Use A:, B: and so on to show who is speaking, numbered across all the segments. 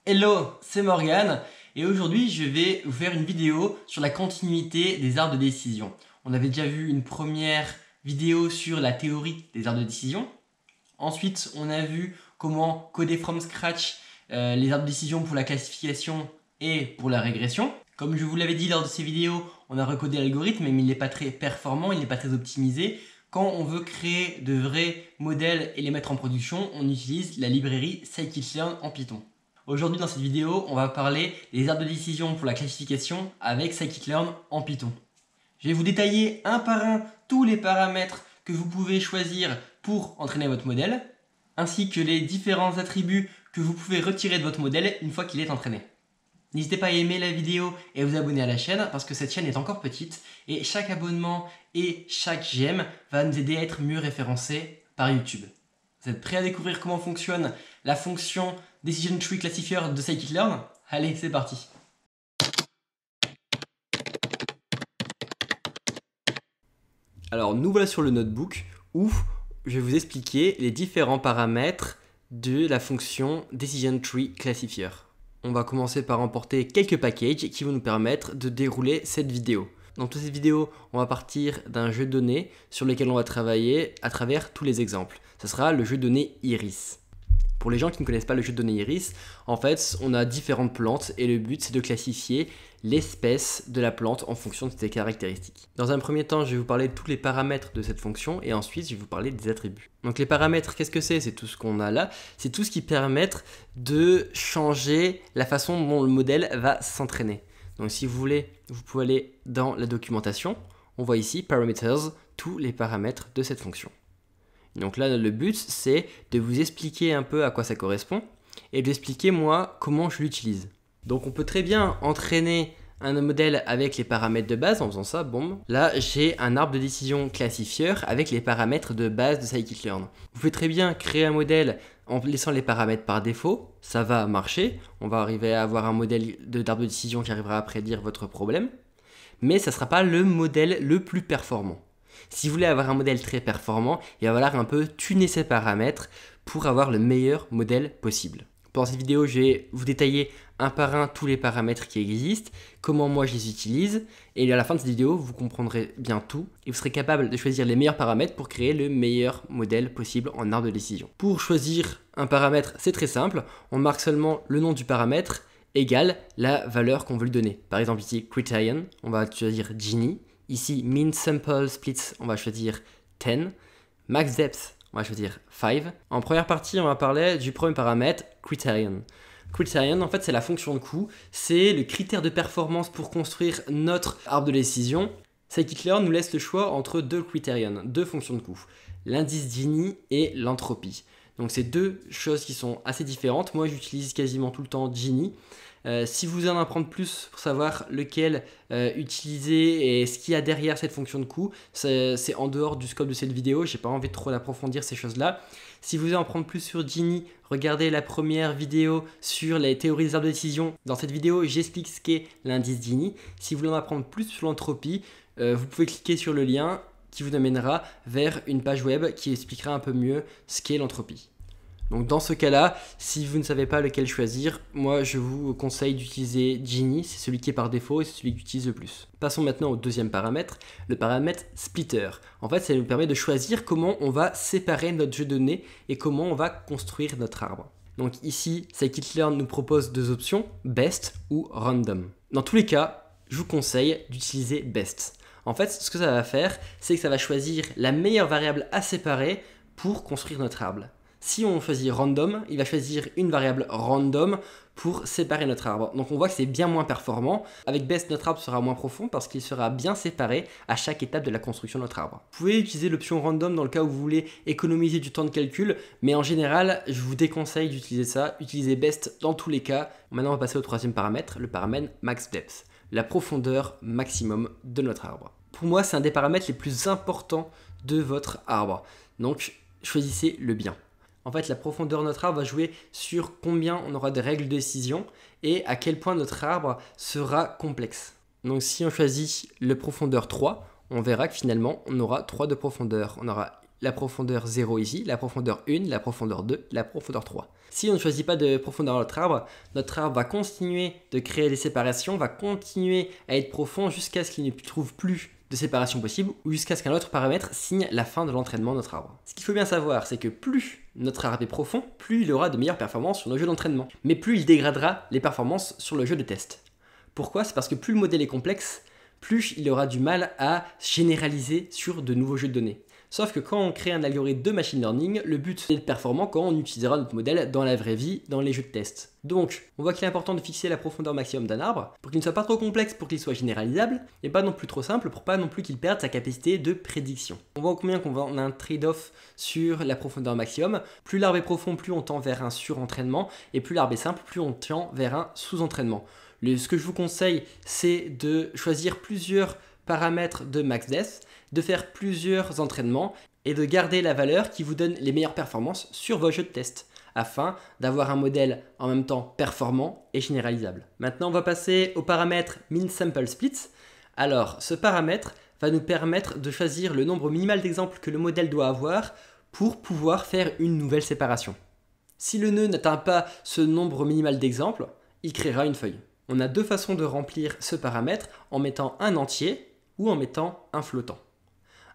A: Hello, c'est Morgane et aujourd'hui je vais vous faire une vidéo sur la continuité des arbres de décision. On avait déjà vu une première vidéo sur la théorie des arbres de décision. Ensuite, on a vu comment coder from scratch les arbres de décision pour la classification et pour la régression. Comme je vous l'avais dit lors de ces vidéos, on a recodé l'algorithme mais il n'est pas très performant, il n'est pas très optimisé. Quand on veut créer de vrais modèles et les mettre en production, on utilise la librairie scikit-learn en Python. Aujourd'hui dans cette vidéo, on va parler des arbres de décision pour la classification avec scikit-learn en Python. Je vais vous détailler un par un tous les paramètres que vous pouvez choisir pour entraîner votre modèle, ainsi que les différents attributs que vous pouvez retirer de votre modèle une fois qu'il est entraîné. N'hésitez pas à aimer la vidéo et à vous abonner à la chaîne parce que cette chaîne est encore petite et chaque abonnement et chaque j'aime va nous aider à être mieux référencés par YouTube. Vous êtes prêts à découvrir comment fonctionne la fonction Decision Tree Classifier de scikit-learn? Allez, c'est parti! Alors, nous voilà sur le notebook où je vais vous expliquer les différents paramètres de la fonction Decision Tree Classifier. On va commencer par emporter quelques packages qui vont nous permettre de dérouler cette vidéo. Dans toute cette vidéo, on va partir d'un jeu de données sur lequel on va travailler à travers tous les exemples. Ce sera le jeu de données Iris. Pour les gens qui ne connaissent pas le jeu de données Iris, en fait, on a différentes plantes et le but c'est de classifier l'espèce de la plante en fonction de ses caractéristiques. Dans un premier temps, je vais vous parler de tous les paramètres de cette fonction et ensuite je vais vous parler des attributs. Donc les paramètres, qu'est-ce que c'est? C'est tout ce qu'on a là, c'est tout ce qui permet de changer la façon dont le modèle va s'entraîner. Donc si vous voulez, vous pouvez aller dans la documentation, on voit ici Parameters, tous les paramètres de cette fonction. Donc là, le but, c'est de vous expliquer un peu à quoi ça correspond et d'expliquer moi comment je l'utilise. Donc on peut très bien entraîner un modèle avec les paramètres de base en faisant ça, bon. Là, j'ai un arbre de décision classifieur avec les paramètres de base de scikit-learn. Vous pouvez très bien créer un modèle en laissant les paramètres par défaut, ça va marcher. On va arriver à avoir un modèle d'arbre de décision qui arrivera à prédire votre problème, mais ça ne sera pas le modèle le plus performant. Si vous voulez avoir un modèle très performant, il va falloir un peu tuner ces paramètres pour avoir le meilleur modèle possible. Pendant cette vidéo, je vais vous détailler un par un tous les paramètres qui existent, comment moi je les utilise, et à la fin de cette vidéo, vous comprendrez bien tout et vous serez capable de choisir les meilleurs paramètres pour créer le meilleur modèle possible en arbre de décision. Pour choisir un paramètre, c'est très simple, on marque seulement le nom du paramètre égale la valeur qu'on veut lui donner. Par exemple ici, criterion, on va choisir Gini. Ici, min sample splits, on va choisir 10. Max depth, on va choisir 5. En première partie, on va parler du premier paramètre, criterion. Criterion, en fait, c'est la fonction de coût. C'est le critère de performance pour construire notre arbre de décision. Scikit-learn nous laisse le choix entre deux criterion, deux fonctions de coût. L'indice Gini et l'entropie. Donc, c'est deux choses qui sont assez différentes. Moi, j'utilise quasiment tout le temps Gini. Si vous voulez en apprendre plus pour savoir lequel utiliser et ce qu'il y a derrière cette fonction de coût, c'est en dehors du scope de cette vidéo, j'ai pas envie de trop d'approfondir ces choses-là. Si vous voulez en apprendre plus sur Gini, regardez la première vidéo sur les théories des arbres de décision. Dans cette vidéo, j'explique ce qu'est l'indice Gini. Si vous voulez en apprendre plus sur l'entropie, vous pouvez cliquer sur le lien qui vous amènera vers une page web qui expliquera un peu mieux ce qu'est l'entropie. Donc dans ce cas-là, si vous ne savez pas lequel choisir, moi je vous conseille d'utiliser Gini, c'est celui qui est par défaut et c'est celui que j'utilise le plus. Passons maintenant au deuxième paramètre, le paramètre splitter. En fait, ça nous permet de choisir comment on va séparer notre jeu de données et comment on va construire notre arbre. Donc ici, scikit-learn nous propose deux options, best ou random. Dans tous les cas, je vous conseille d'utiliser best. En fait, ce que ça va faire, c'est que ça va choisir la meilleure variable à séparer pour construire notre arbre. Si on choisit random, il va choisir une variable random pour séparer notre arbre. Donc on voit que c'est bien moins performant. Avec best, notre arbre sera moins profond parce qu'il sera bien séparé à chaque étape de la construction de notre arbre. Vous pouvez utiliser l'option random dans le cas où vous voulez économiser du temps de calcul, mais en général, je vous déconseille d'utiliser ça. Utilisez best dans tous les cas. Maintenant, on va passer au troisième paramètre, le paramètre max depth, la profondeur maximum de notre arbre. Pour moi, c'est un des paramètres les plus importants de votre arbre. Donc, choisissez-le bien. En fait, la profondeur de notre arbre va jouer sur combien on aura de règles de décision et à quel point notre arbre sera complexe. Donc si on choisit le profondeur 3, on verra que finalement on aura 3 de profondeur. On aura la profondeur 0 ici, la profondeur 1, la profondeur 2, la profondeur 3. Si on ne choisit pas de profondeur dans notre arbre va continuer de créer des séparations, va continuer à être profond jusqu'à ce qu'il ne trouve plus de séparation possible ou jusqu'à ce qu'un autre paramètre signe la fin de l'entraînement de notre arbre. Ce qu'il faut bien savoir, c'est que plus notre arbre est profond, plus il aura de meilleures performances sur nos jeux d'entraînement, mais plus il dégradera les performances sur le jeu de test. Pourquoi? C'est parce que plus le modèle est complexe, plus il aura du mal à généraliser sur de nouveaux jeux de données. Sauf que quand on crée un algorithme de machine learning, le but est d'être performant quand on utilisera notre modèle dans la vraie vie, dans les jeux de test. Donc, on voit qu'il est important de fixer la profondeur maximum d'un arbre pour qu'il ne soit pas trop complexe pour qu'il soit généralisable et pas non plus trop simple pour pas non plus qu'il perde sa capacité de prédiction. On voit combien qu'on a un trade-off sur la profondeur maximum. Plus l'arbre est profond, plus on tend vers un surentraînement et plus l'arbre est simple, plus on tend vers un sous-entraînement. Ce que je vous conseille, c'est de choisir plusieurs paramètres de max-def, de faire plusieurs entraînements et de garder la valeur qui vous donne les meilleures performances sur vos jeux de test afin d'avoir un modèle en même temps performant et généralisable. Maintenant, on va passer au paramètre min-sample-split. Alors, ce paramètre va nous permettre de choisir le nombre minimal d'exemples que le modèle doit avoir pour pouvoir faire une nouvelle séparation. Si le nœud n'atteint pas ce nombre minimal d'exemples, il créera une feuille. On a deux façons de remplir ce paramètre, en mettant un entier ou en mettant un flottant.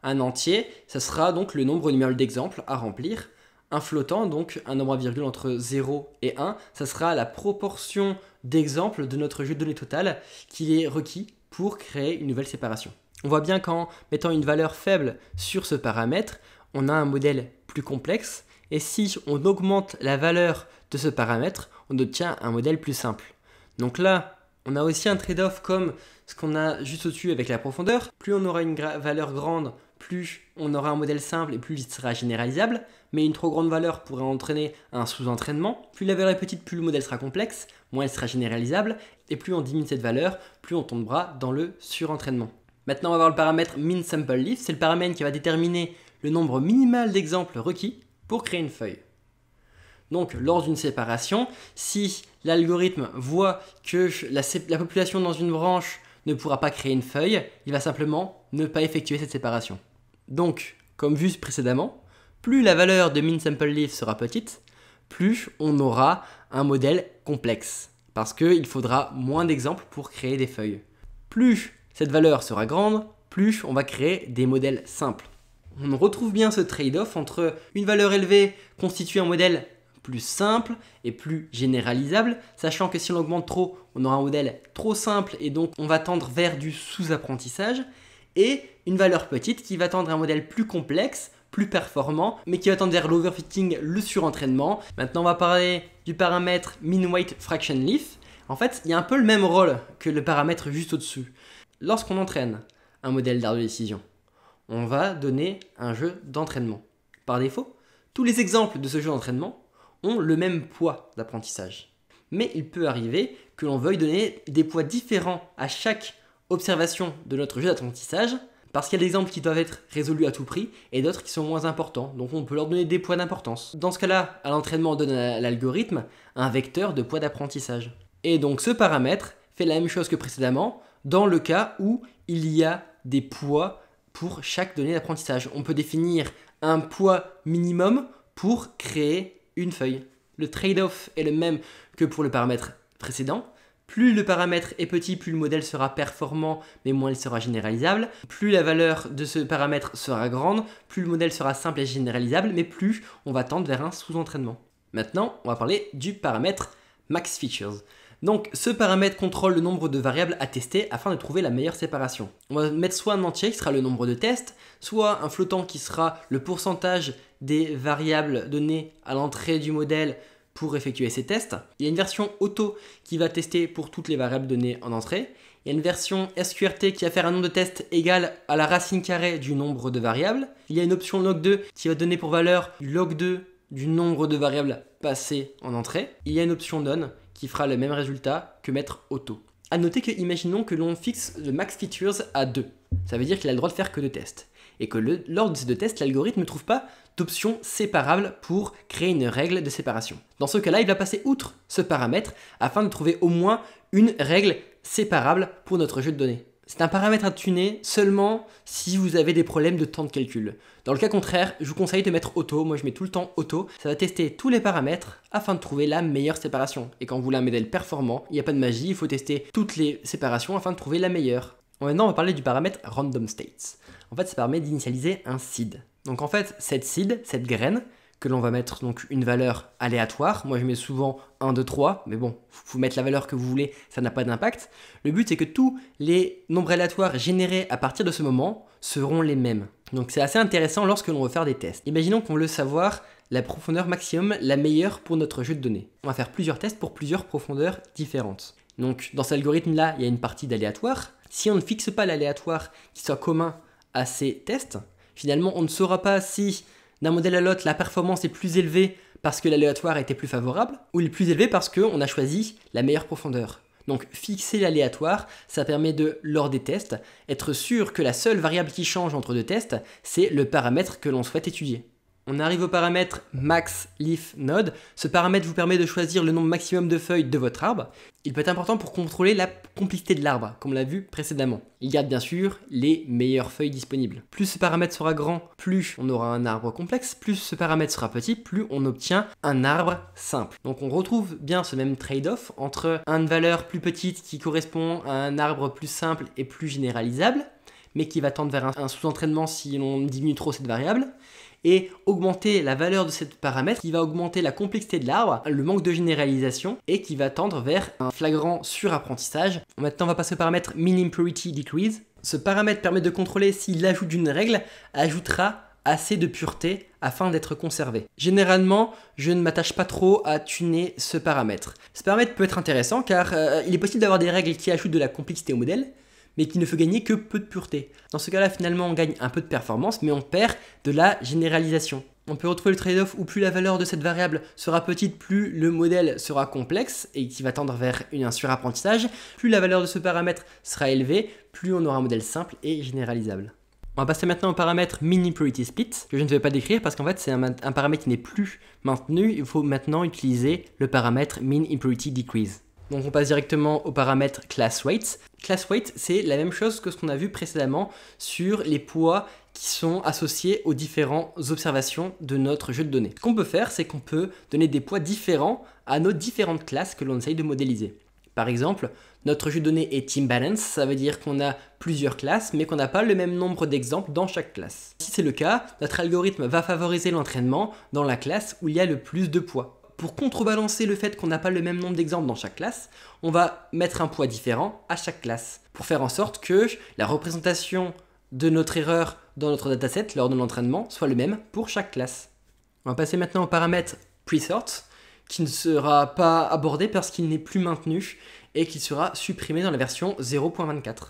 A: Un entier, ça sera donc le nombre minimal d'exemples à remplir. Un flottant, donc un nombre à virgule entre 0 et 1, ça sera la proportion d'exemples de notre jeu de données total qui est requis pour créer une nouvelle séparation. On voit bien qu'en mettant une valeur faible sur ce paramètre, on a un modèle plus complexe et si on augmente la valeur de ce paramètre, on obtient un modèle plus simple. Donc là, on a aussi un trade-off comme ce qu'on a juste au-dessus avec la profondeur. Plus on aura une valeur grande, plus on aura un modèle simple et plus il sera généralisable. Mais une trop grande valeur pourrait entraîner un sous-entraînement. Plus la valeur est petite, plus le modèle sera complexe, moins il sera généralisable. Et plus on diminue cette valeur, plus on tombera dans le surentraînement. Maintenant, on va voir le paramètre min-sample-leaf. C'est le paramètre qui va déterminer le nombre minimal d'exemples requis pour créer une feuille. Donc, lors d'une séparation, si l'algorithme voit que la population dans une branche ne pourra pas créer une feuille, il va simplement ne pas effectuer cette séparation. Donc, comme vu précédemment, plus la valeur de min-sample-leaf sera petite, plus on aura un modèle complexe, parce qu'il faudra moins d'exemples pour créer des feuilles. Plus cette valeur sera grande, plus on va créer des modèles simples. On retrouve bien ce trade-off entre une valeur élevée constitue un modèle plus simple et plus généralisable, sachant que si on augmente trop, on aura un modèle trop simple et donc on va tendre vers du sous-apprentissage, et une valeur petite qui va tendre à un modèle plus complexe, plus performant, mais qui va tendre vers l'overfitting, le surentraînement. Maintenant, on va parler du paramètre min-weight fraction leaf. En fait, il y a un peu le même rôle que le paramètre juste au-dessus. Lorsqu'on entraîne un modèle d'arbre de décision, on va donner un jeu d'entraînement. Par défaut, tous les exemples de ce jeu d'entraînement ont le même poids d'apprentissage. Mais il peut arriver que l'on veuille donner des poids différents à chaque observation de notre jeu d'apprentissage parce qu'il y a des exemples qui doivent être résolus à tout prix et d'autres qui sont moins importants. Donc on peut leur donner des poids d'importance. Dans ce cas-là, à l'entraînement, on donne à l'algorithme un vecteur de poids d'apprentissage. Et donc ce paramètre fait la même chose que précédemment dans le cas où il y a des poids pour chaque donnée d'apprentissage. On peut définir un poids minimum pour créer une feuille. Le trade-off est le même que pour le paramètre précédent. Plus le paramètre est petit, plus le modèle sera performant, mais moins il sera généralisable. Plus la valeur de ce paramètre sera grande, plus le modèle sera simple et généralisable, mais plus on va tendre vers un sous-entraînement. Maintenant, on va parler du paramètre max features. Donc, ce paramètre contrôle le nombre de variables à tester afin de trouver la meilleure séparation. On va mettre soit un entier qui sera le nombre de tests, soit un flottant qui sera le pourcentage des variables données à l'entrée du modèle pour effectuer ces tests. Il y a une version auto qui va tester pour toutes les variables données en entrée. Il y a une version SQRT qui va faire un nombre de tests égal à la racine carrée du nombre de variables. Il y a une option log2 qui va donner pour valeur log2 du nombre de variables passées en entrée. Il y a une option none qui fera le même résultat que mettre auto. A noter que, imaginons que l'on fixe le max features à 2. Ça veut dire qu'il a le droit de faire que 2 tests. Et que lors de ces 2 tests, l'algorithme ne trouve pas d'option séparable pour créer une règle de séparation. Dans ce cas-là, il va passer outre ce paramètre afin de trouver au moins une règle séparable pour notre jeu de données. C'est un paramètre à tuner seulement si vous avez des problèmes de temps de calcul. Dans le cas contraire, je vous conseille de mettre auto. Moi je mets tout le temps auto. Ça va tester tous les paramètres afin de trouver la meilleure séparation. Et quand vous voulez un modèle performant, il n'y a pas de magie, il faut tester toutes les séparations afin de trouver la meilleure. Maintenant on va parler du paramètre random states. En fait ça permet d'initialiser un seed. Donc en fait cette seed, cette graine, que l'on va mettre donc une valeur aléatoire. Moi je mets souvent 1, 2, 3, mais bon, vous mettre la valeur que vous voulez, ça n'a pas d'impact. Le but c'est que tous les nombres aléatoires générés à partir de ce moment seront les mêmes. Donc c'est assez intéressant lorsque l'on veut faire des tests. Imaginons qu'on veut savoir la profondeur maximum, la meilleure pour notre jeu de données. On va faire plusieurs tests pour plusieurs profondeurs différentes. Donc dans cet algorithme-là, il y a une partie d'aléatoire. Si on ne fixe pas l'aléatoire qui soit commun à ces tests, finalement on ne saura pas si d'un modèle à l'autre, la performance est plus élevée parce que l'aléatoire était plus favorable, ou il est plus élevé parce qu'on a choisi la meilleure profondeur. Donc fixer l'aléatoire, ça permet de, lors des tests, être sûr que la seule variable qui change entre deux tests, c'est le paramètre que l'on souhaite étudier. On arrive au paramètre max leaf node. Ce paramètre vous permet de choisir le nombre maximum de feuilles de votre arbre. Il peut être important pour contrôler la complicité de l'arbre, comme on l'a vu précédemment. Il garde bien sûr les meilleures feuilles disponibles. Plus ce paramètre sera grand, plus on aura un arbre complexe. Plus ce paramètre sera petit, plus on obtient un arbre simple. Donc on retrouve bien ce même trade-off entre une valeur plus petite qui correspond à un arbre plus simple et plus généralisable, mais qui va tendre vers un sous-entraînement si l'on diminue trop cette variable, et augmenter la valeur de ce paramètre qui va augmenter la complexité de l'arbre, le manque de généralisation et qui va tendre vers un flagrant surapprentissage. Maintenant on va passer au paramètre min impurity decrease. Ce paramètre permet de contrôler si l'ajout d'une règle ajoutera assez de pureté afin d'être conservé. Généralement, je ne m'attache pas trop à tuner ce paramètre. Ce paramètre peut être intéressant car il est possible d'avoir des règles qui ajoutent de la complexité au modèle, mais qui ne fait gagner que peu de pureté. Dans ce cas-là, finalement, on gagne un peu de performance, mais on perd de la généralisation. On peut retrouver le trade-off où plus la valeur de cette variable sera petite, plus le modèle sera complexe et qui va tendre vers un surapprentissage. Plus la valeur de ce paramètre sera élevée, plus on aura un modèle simple et généralisable. On va passer maintenant au paramètre min impurity split, que je ne vais pas décrire parce qu'en fait c'est un paramètre qui n'est plus maintenu. Il faut maintenant utiliser le paramètre min impurity decrease. Donc on passe directement au paramètre class weight. Class weight, c'est la même chose que ce qu'on a vu précédemment sur les poids qui sont associés aux différentes observations de notre jeu de données. Ce qu'on peut faire, c'est qu'on peut donner des poids différents à nos différentes classes que l'on essaye de modéliser. Par exemple, notre jeu de données est team balance, ça veut dire qu'on a plusieurs classes, mais qu'on n'a pas le même nombre d'exemples dans chaque classe. Si c'est le cas, notre algorithme va favoriser l'entraînement dans la classe où il y a le plus de poids. Pour contrebalancer le fait qu'on n'a pas le même nombre d'exemples dans chaque classe, on va mettre un poids différent à chaque classe pour faire en sorte que la représentation de notre erreur dans notre dataset lors de l'entraînement soit le même pour chaque classe. On va passer maintenant au paramètre presort qui ne sera pas abordé parce qu'il n'est plus maintenu et qu'il sera supprimé dans la version 0.24.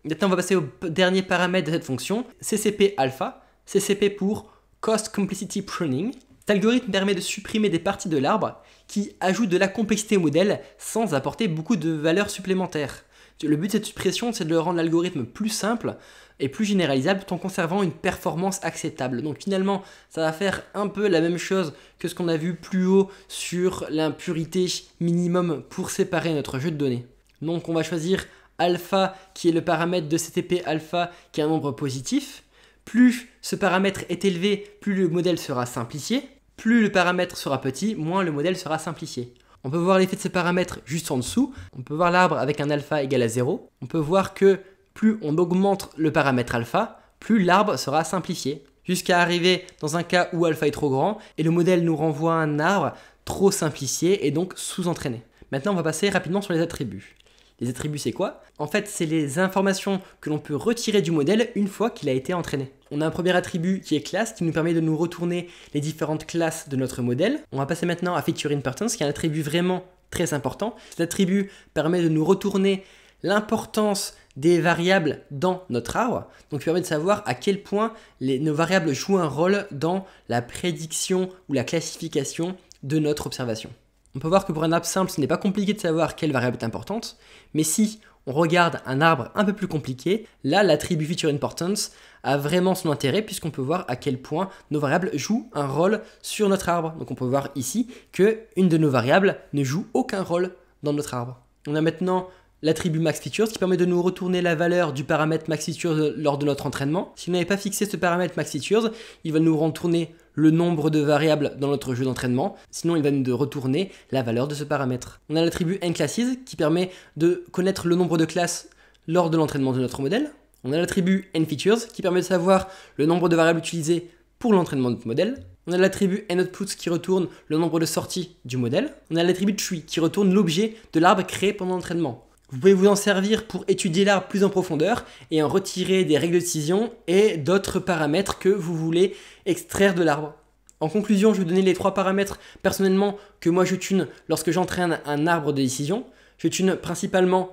A: Maintenant on va passer au dernier paramètre de cette fonction, CCP alpha, CCP pour Cost Complexity Pruning. Cet algorithme permet de supprimer des parties de l'arbre qui ajoutent de la complexité au modèle sans apporter beaucoup de valeur supplémentaire. Le but de cette suppression, c'est de rendre l'algorithme plus simple et plus généralisable tout en conservant une performance acceptable. Donc finalement, ça va faire un peu la même chose que ce qu'on a vu plus haut sur l'impurité minimum pour séparer notre jeu de données. Donc on va choisir alpha qui est le paramètre de CTP alpha qui est un nombre positif. Plus ce paramètre est élevé, plus le modèle sera simplifié. Plus le paramètre sera petit, moins le modèle sera simplifié. On peut voir l'effet de ces paramètres juste en dessous. On peut voir l'arbre avec un alpha égal à 0. On peut voir que plus on augmente le paramètre alpha, plus l'arbre sera simplifié. Jusqu'à arriver dans un cas où alpha est trop grand et le modèle nous renvoie un arbre trop simplifié et donc sous-entraîné. Maintenant, on va passer rapidement sur les attributs. Les attributs, c'est quoi? En fait, c'est les informations que l'on peut retirer du modèle une fois qu'il a été entraîné. On a un premier attribut qui est class, qui nous permet de nous retourner les différentes classes de notre modèle. On va passer maintenant à feature importance, qui est un attribut vraiment très important. Cet attribut permet de nous retourner l'importance des variables dans notre arbre. Donc, il permet de savoir à quel point nos variables jouent un rôle dans la prédiction ou la classification de notre observation. On peut voir que pour un arbre simple, ce n'est pas compliqué de savoir quelle variable est importante, mais si on regarde un arbre un peu plus compliqué, là l'attribut feature importance a vraiment son intérêt puisqu'on peut voir à quel point nos variables jouent un rôle sur notre arbre. Donc on peut voir ici qu'une de nos variables ne joue aucun rôle dans notre arbre. On a maintenant l'attribut MaxFeatures qui permet de nous retourner la valeur du paramètre MaxFeatures lors de notre entraînement. Si vous n'avez pas fixé ce paramètre MaxFeatures, il va nous retourner le nombre de variables dans notre jeu d'entraînement, sinon il va nous retourner la valeur de ce paramètre. On a l'attribut nClasses qui permet de connaître le nombre de classes lors de l'entraînement de notre modèle. On a l'attribut nFeatures qui permet de savoir le nombre de variables utilisées pour l'entraînement de notre modèle. On a l'attribut nOutputs qui retourne le nombre de sorties du modèle. On a l'attribut tree qui retourne l'objet de l'arbre créé pendant l'entraînement. Vous pouvez vous en servir pour étudier l'arbre plus en profondeur et en retirer des règles de décision et d'autres paramètres que vous voulez extraire de l'arbre. En conclusion, je vais vous donner les 3 paramètres personnellement que moi je tune lorsque j'entraîne un arbre de décision. Je tune principalement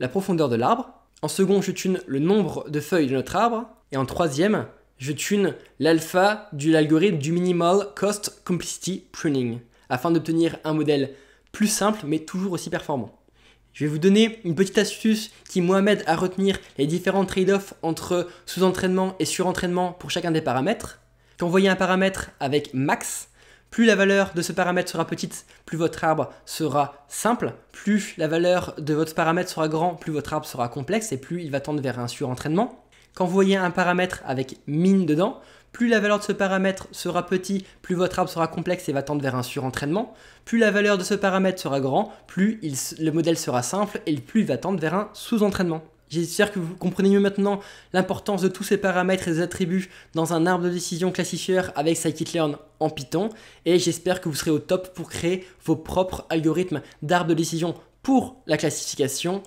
A: la profondeur de l'arbre. En second, je tune le nombre de feuilles de notre arbre. Et en troisième, je tune l'alpha de l'algorithme du Minimal Cost Complexity Pruning afin d'obtenir un modèle plus simple mais toujours aussi performant. Je vais vous donner une petite astuce qui moi m'aide à retenir les différents trade-offs entre sous-entraînement et surentraînement pour chacun des paramètres. Quand vous voyez un paramètre avec max, plus la valeur de ce paramètre sera petite, plus votre arbre sera simple, plus la valeur de votre paramètre sera grand, plus votre arbre sera complexe et plus il va tendre vers un surentraînement. Quand vous voyez un paramètre avec min dedans, plus la valeur de ce paramètre sera petit, plus votre arbre sera complexe et va tendre vers un surentraînement. Plus la valeur de ce paramètre sera grand, plus le modèle sera simple et plus il va tendre vers un sous-entraînement. J'espère que vous comprenez mieux maintenant l'importance de tous ces paramètres et des attributs dans un arbre de décision classifieur avec scikit-learn en Python. Et j'espère que vous serez au top pour créer vos propres algorithmes d'arbre de décision pour la classification.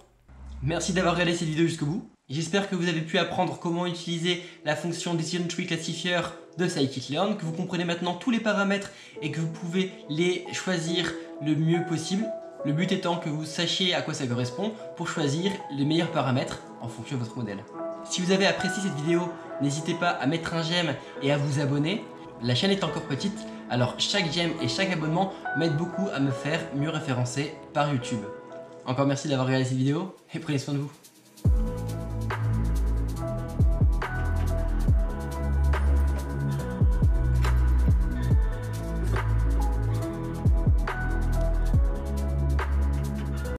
A: Merci d'avoir regardé cette vidéo jusqu'au bout. J'espère que vous avez pu apprendre comment utiliser la fonction Decision Tree Classifier de scikit-learn, que vous comprenez maintenant tous les paramètres et que vous pouvez les choisir le mieux possible. Le but étant que vous sachiez à quoi ça correspond pour choisir les meilleurs paramètres en fonction de votre modèle. Si vous avez apprécié cette vidéo, n'hésitez pas à mettre un j'aime et à vous abonner. La chaîne est encore petite, alors chaque j'aime et chaque abonnement m'aide beaucoup à me faire mieux référencer par YouTube. Encore merci d'avoir regardé cette vidéo et prenez soin de vous.